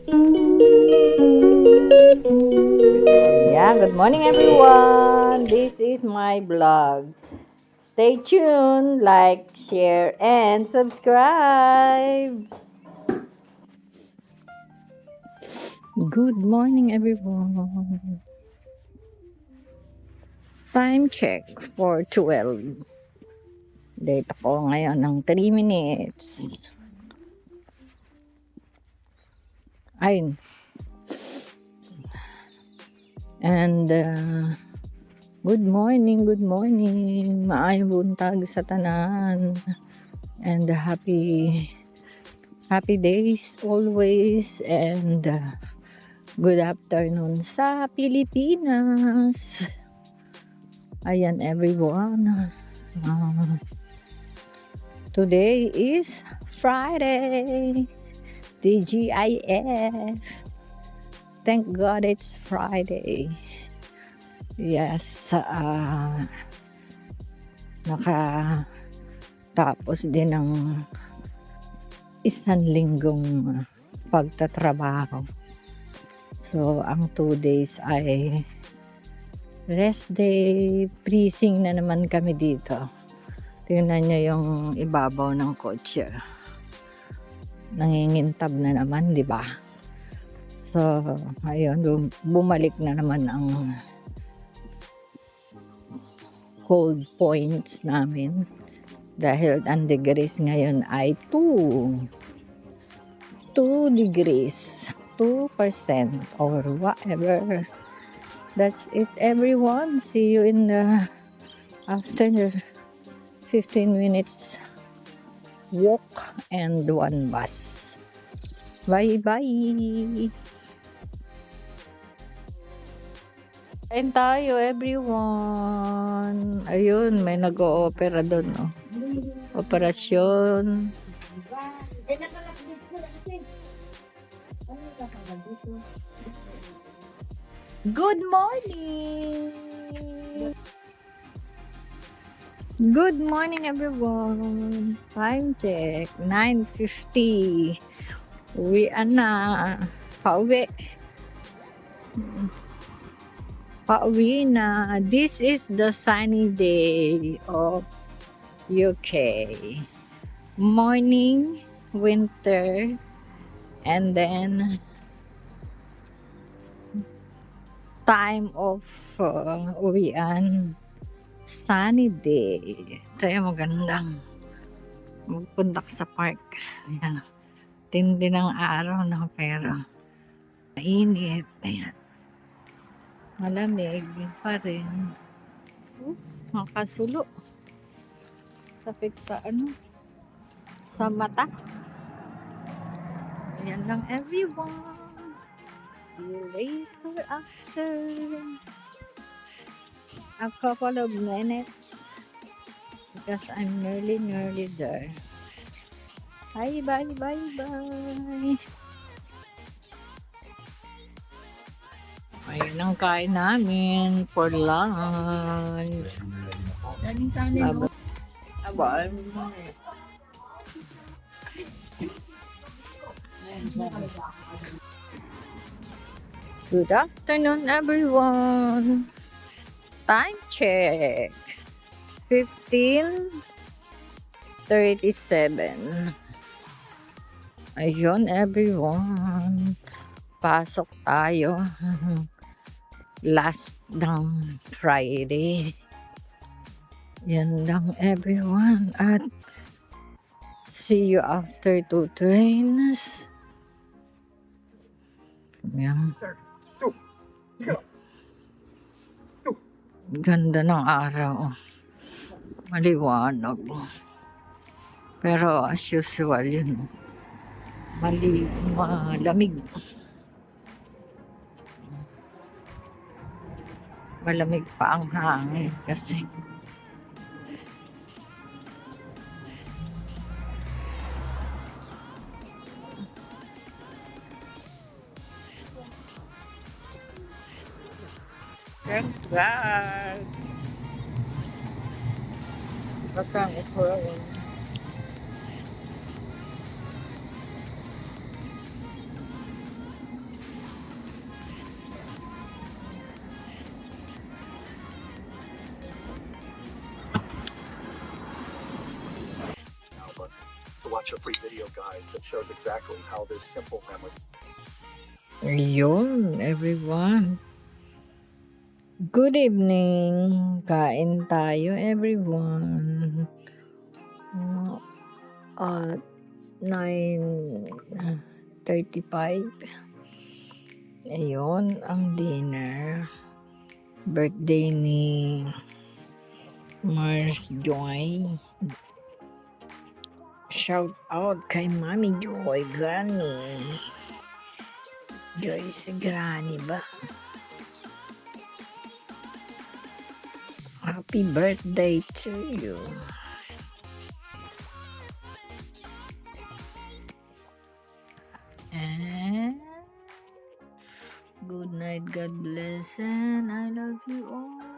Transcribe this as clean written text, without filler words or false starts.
Yeah, good morning everyone. This is my vlog. Stay tuned, like, share, and subscribe. Good morning everyone. Time check for 12. Date ako ngayon ng 3 minutes. Ayun. And good morning, good morning. Maayong buntag sa tanan. And happy days always. And good afternoon sa Pilipinas. Ayan everyone. Today is Friday. TGIF. Thank God it's Friday. Yes, nakatapos din ng isang linggong pagtatrabaho. So, ang 2 days ay rest day. Freezing na naman kami dito. Tingnan nyo yung ibabaw ng kotse. Nangingintab na naman, di ba? So, ayun, bumalik na naman ang cold points namin. Dahil ang degrees ngayon ay 2 degrees, 2% or whatever. That's it everyone. See you in the after 15 minutes walk and 1 bus. Bye-bye! Kain tayo, everyone. Ayun, may nag-o-opera doon, no? Operasyon. Good morning! Good morning, everyone. Time check, 9:50. Uwian na. Pauwi. Pauwi na. This is the sunny day of UK. Morning, winter, and then time of uwian. Sunny day. Tayo magandang magpunta sa park. Ayan. Tindi ng araw na pero mainit. Ayan. Malamig pa rin. Makasulo. Sakit sa sa mata. Ayan lang everyone. See you later after a couple of minutes because I'm nearly there. Bye. Ayun ang kain namin for lunch. Good afternoon everyone. Time check. 15:37. Ayun everyone. Pasok tayo. Last ng Friday. Yan lang everyone. At see you after 2 trains. Yan. Ganda ng araw. Maliwanag. Pero as usual yun. Malamig. Malamig pa ang hangin kasi thank God. Bakang ito. watch a free video guide that shows exactly how this simple memory. Ayun, everyone. Good evening. Kain tayo, everyone. At 9:35. Ayun, ang dinner. Birthday ni Mars Joy. Shout out kay Mami Joy Granny. Joyce Granny ba? Happy birthday to you. And good night, God bless, and I love you all.